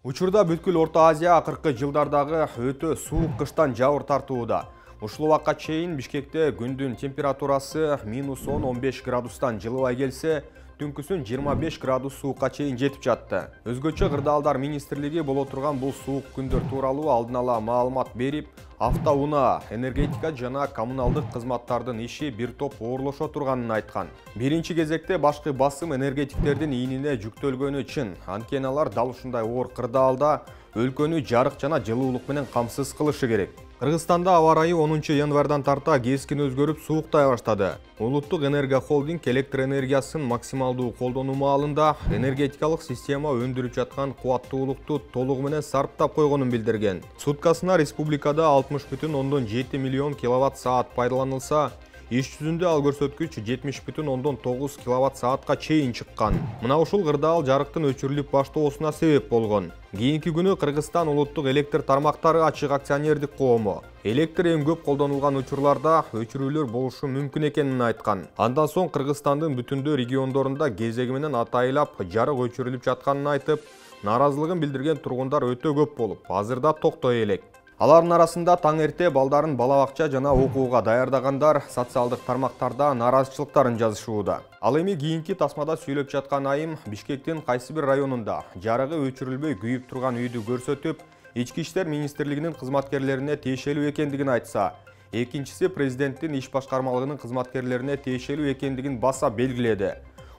Учурда бүткүл Орто Азия акыркы жылдардагы өтө суук кыштан жабыр тартууда. Ушул убакка чейин Бишкекте күндүн температурасы -10-15 градустан жылыбай келсе, түнкүсүн 25 градус суукка чейин жетип жатты. Өзгөчө Кырдаалдар министрлиги боло турган бул суук күндөр тууралуу алдын ала маалымат берип, автоунаа, энергетика жана коммуналдык кызматтардын иши бир топ оорлошо турганын айткан. Биринчи кезекте башкы басым энергетиктердин ийнине жүктөлгөнү чын. Анткени алар дал ушундай оор кырдаалда өлкөнү жарык жана жылуулук менен камсыз кылышы керек. Кыргызстанда аба ырайы 10 январдан тарта кескин өзгөрүп сууктай баштады. Улуттук энергия холдинг электр энергиясын максималдуу колдонуу маалында энергетикалык система өндүрүп жаткан кубаттуулукту толугу менен сарптап койгонун билдирген. Суткасына республикада 60,7 миллион киловатт саат пайдаланылса, иш жүзүндө ал көрсөткүч 70,9 киловатт саатка чейин чыккан. Мына ушул кырдаал жарыктын өчүрүлүп баштоосуна себеп болгон. Кийинки күнү Кыргызстан улуттук электр тармактары ачык акционердик коому электр эң көп колдонулган учурларда өчүрүүлөр болушу мүмкүн экенин айткан. Андан соң Кыргызстандын бүтүндөө региондорунда кезеги менен атайлап жарык өчүрүлүп жатканын айтып, нааразылыгын билдирген тургундар өтө көп болуп, азырда токтой элек. Алардын арасында таң эрте балдарын бала-бакча жана окууга даярдагандар социалдык тармактарда нааразычылыктарын жазышууда. Ал эми кийинки тасмада сүйлөп жаткан айым Бишкектин кайсы бир районунда жарыгы өчүрүлбөй күйүп турган үйдү көрсөтүп, Ички иштер министрлигинин кызматкерлерине тиешелүү экендигин айтса, экинчиси президенттин иш башкармалыгынын кызматкерлерине тиешелүү экендигин баса белгиледи.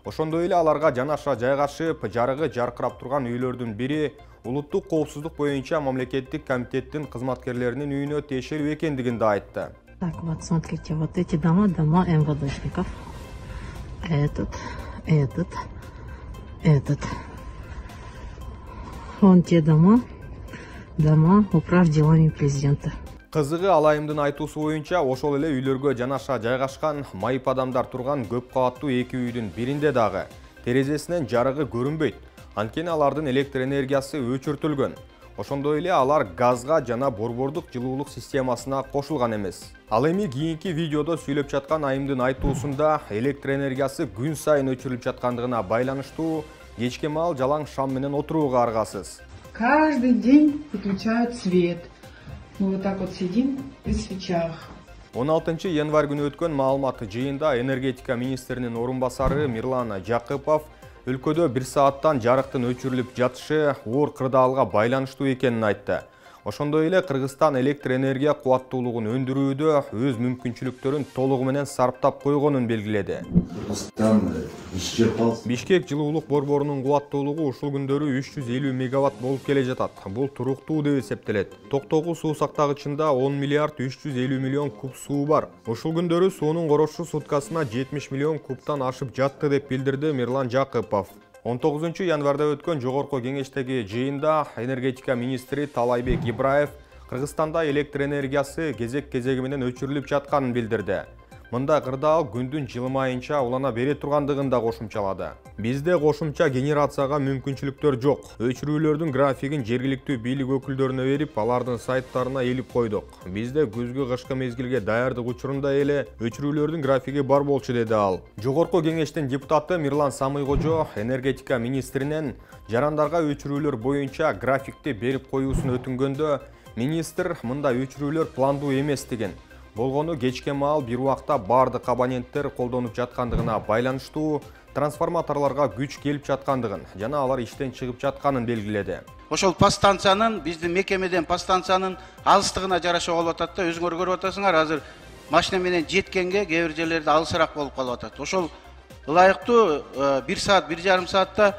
Ошондой эле аларга жанаша жайгашып, жарыгы жаркырап турган үйлөрдүн бири улуттук коопсуздук боюнча мамлекеттик комитеттин кызматкерлеринин үйүнө тиешелүү экендигин да айтты. Так вот, смотрите, вот эти дома МВДшников. Этот. Вон те дома управ делами президента. Кызыгы алайымдын айтуусу боюнча ошол эле үйлөргө жанаша жайгашкан майып адамдар турган көп кабаттуу эки үйдүн биринде дагы терезесинен жарыгы көрүнбөйт. Анткени алардын электр энергиясы өчүртүлгөн. Ошондой эле алар газга жана борбордук жылуулук системасына кошулган эмес. Ал эми кийинки видеодо сүйлөп жаткан айымдын айтуусунда электр энергиясы күн сайын өчүрүлүп жаткандыгына байланыштуу кечке маал жалаң шам менен отурууга аргасыз. Каждый день выключают свет. Мы вот так вот сидим при свечах. 16 январь күнү өткөн маалымат жыйында энергетика министринин орун басары Мирлан Жакыпов өлкөдө 1 сааттан жарыктын өчүрүлүп жатышы оор кырдаалга байланыштуу экенин айтты. Ошондой эле Кыргызстан электр энергия кубаттуулугун өндүрүүдө өз мүмкүнчүлүктөрүн толугу менен сарптап койгонун белгиледи. Бишкек жылуулук борборунун кубаттуулугу ушул күндөрү 350 мегаватт болуп келе жатат. Бул туруктуу деп эсептелет. Токтогу суу сактагычында 10 миллиард 350 миллион куб суу бар. Ушул күндөрү суунун корошу суткасына 70 миллион кубтан ашып жатты деп билдирди Мирлан Жакыпов. 19 январда өткөн жогорку кеңештеги жыйында энергетика министри Талайбек Ибраев Кыргызстанда электр энергиясы кезек-кезеги менен өчүрүлүп жатканын билдирди. Мында кырдаал күндүн жылымайынча улана бере тургандыгын да кошумчалады. Бизде кошумча генерацияга мүмкүнчүлүктөр жок. Өчүрүүлөрдүн графигин жергиликтүү бийлик өкүлдөрүнө берип, алардын сайттарына илип койдук. Бизде күзгү кышкы мезгилге даярдык учурунда эле өчүрүүлөрдүн графиги бар болчу, деди ал. Жогорку кеңештин депутаты Мирлан Самыйкожо энергетика министринен жарандарга өчүрүүлөр боюнча графикти берип коюусун өтүнгөндө, министр мында өчүрүүлөр пландуу эмес деген. Болгону кечке маал бир убакта бардык абоненттер колдонуп жаткандыгына байланыштуу трансформаторлорго күч келип жаткандыгын жана алар иштен чыгып жатканын белгиледи. Ошол подстанциянын, биздин мекемеден подстанциянын алыстыгына жараша болуп атат да, өзүңөр көрүп атасыңар, азыр машина менен жеткенге кээ бир жерлерде алысыраак болуп калып атат. Ошол ылайыктуу 1 саат, 1,5 саатта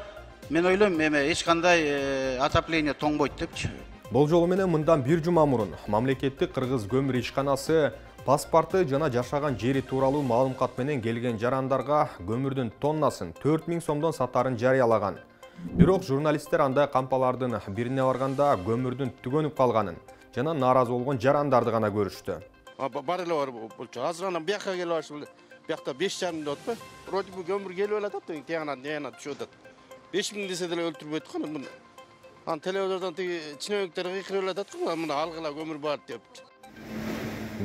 мен ойлойм эч кандай отопление тоңбойт депчи. Бул жолу менен мындан 1 жума мурун мамлекеттик кыргыз көмүр ишканасы паспорты жана жашаган жери тууралуу маалымат менен келген жарандарга көмүрдүн тоннасын 4000 сомдон сатарын жарыялаган. Бирок журналисттер андай кампалардын бирине барганда көмүрдүн түгөнүп калганын жана нааразы болгон жарандарды гана көрүштү. Бар эле бар болчу. Азыр гана бияка келип алыш, биякта 5,5 деп атпы? Вроде бы көмүр келип атат, тегинан түшүп атат. 5000 десе деле өлтүрбөйт кана. Телевизордон чиновниктер кыйкырып атат го, мына алгыла көмүр бар деп.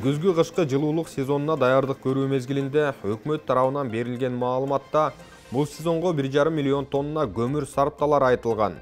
Күзгү кышкы жылуулук сезонуна даярдык көрүү мезгилинде өкмөт тарабынан берилген маалыматта бул сезонго 1,5 миллион тонна көмүр сарпталары айтылган.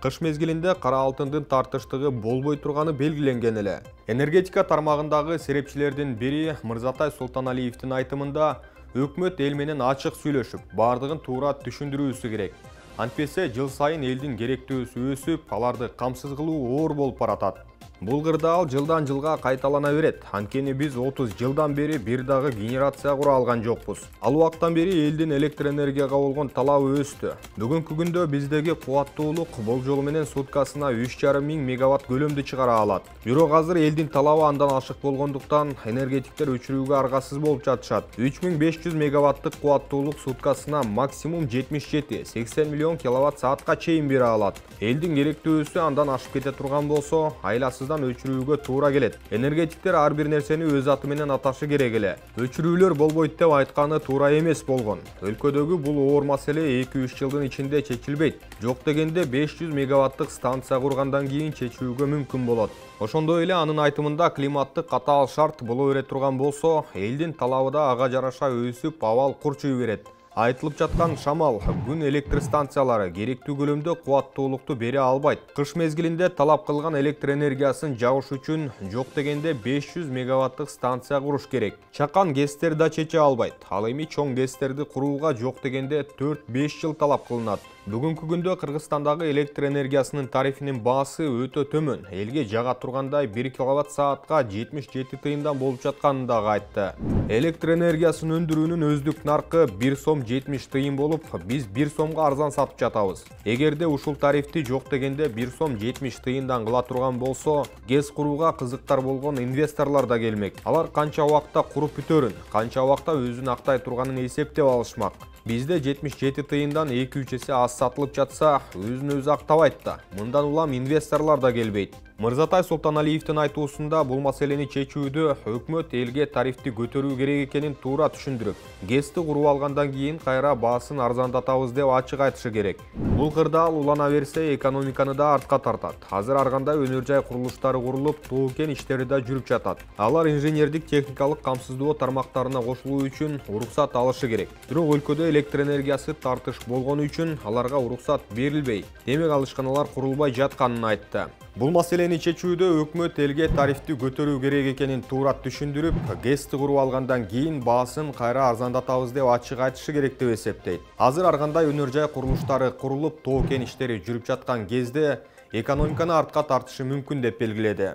Кыш мезгилинде кара алтындын тартыштыгы болбой турганы белгиленген эле. Энергетика тармагындагы серепчилердин бири Мырзатай Султаналиевдин айтымында өкмөт эл менен ачык сүйлөшүп, бардыгын туура түшүндүрүүсү керек. Антпесе жыл сайын элдин керектөөсү өсүп, аларды камсыз кылуу оор болуп баратат. Бул кырдаал жылдан жылга кайталана берет. Анткени биз 30 жылдан бери бир дагы генерация кура алган жокпуз. Ал убактан бери элдин электр энергияга болгон талабы өстү. Бүгүнкү күндө биздеги кубаттуулук болжолу менен суткасына 3,5 миң мегаватт көлөмдү чыгара алат. Бирок азыр элдин талабы андан ашык болгондуктан энергетиктер өчүрүүгө аргасыз болуп жатышат. 3500 мегаваттык кубаттуулук суткасына максимум 77-80 миллион киловатт саатка чейин бере алат. Элдин керектөөсү андан ашып кете турган болсо, айласыздан өчүрүүгө туура келет. Энергетиктер ар бир нерсени өз аты менен аташы керек эле. Өчүрүүлөр болбойт деп айтканы туура эмес болгон. Өлкөдөгү бул оор маселе 2-3 жылдын ичинде чечилбейт. Жок дегенде 500 мегаваттык станция кургандан кийин чечүүгө мүмкүн болот. Ошондой эле анын айтымында климаттык катаал шарт боло бере турган болсо, элдин талабы да ага жараша өсүп, абал курчуй берет. Айтылып жаткан шамал, күн электр станциялары керектүү көлөмдө кубаттуулукту бере албайт. Кыш мезгилинде талап кылган электр энергиясын жагыш үчүн жок дегенде 500 мегаваттык станция куруш керек. Чакан ГЭСтер да чече албайт. Ал эми чоң ГЭСтерди курууга жок дегенде 4-5 жыл талап кылынат. Бүгүнкү күндө Кыргызстандагы электр энергиясынын тарифинин баасы өтө төмөн. Элге жага тургандай 1 киловатт саатка 77 тыйындан болуп жатканын дагы айтты. Электр энергиясын өндүрүүнүн өздүк наркы 1 сом 70 тыйын болуп, биз 1 сомго арзан сатып жатабыз. Эгерде ушул тарифти жок дегенде 1 сом 70 тыйындан кыла турган болсо, ГЭС курууга кызыктар болгон инвесторлор да келмек. Алар канча убакта куруп бүтөрүн, канча убакта өзүн актай турганын эсептеп алышмак. Бизде 77 тыйындан 2-3 эсе аз сатылып жатса, өзүн өзү актабайт да. Мындан улам инвесторлор да келбейт. Мырзатай Султаналиевдин айтуусунда бул маселени чечүүдө өкмөт элге тарифти көтөрүү керек экенин туура түшүндүрүп, ГЭСти куруп алгандан кийин кайра баасын арзандатабыз деп ачык айтышы керек. Бул кырдаал улана берсе, экономиканы да артка тартат. Азыр ар кандай өнөр жай курулуштары курулуп, тоо кен иштери да жүрүп жатат. Алар инженердик техникалык камсыздоо тармактарына кошулуу үчүн уруксат алышы керек. Бирок өлкөдө электр энергиясы тартыш болгону үчүн аларга уруксат берилбей, демек алышканалар курулбай жатканын айтты. Бул маселени чечүүдө өкмөт элге тарифти көтөрүү керек экенин туура түшүндүрүп, ГЭСти куруп алгандан кийин баасын кайра арзандатабыз деп ачык айтышы керек деп эсептейт. Азыр ар кандай өнөр жай курулуштары курулуп, тоо кен иштери жүрүп жаткан кезде экономиканы артка тартышы мүмкүн деп белгиледи.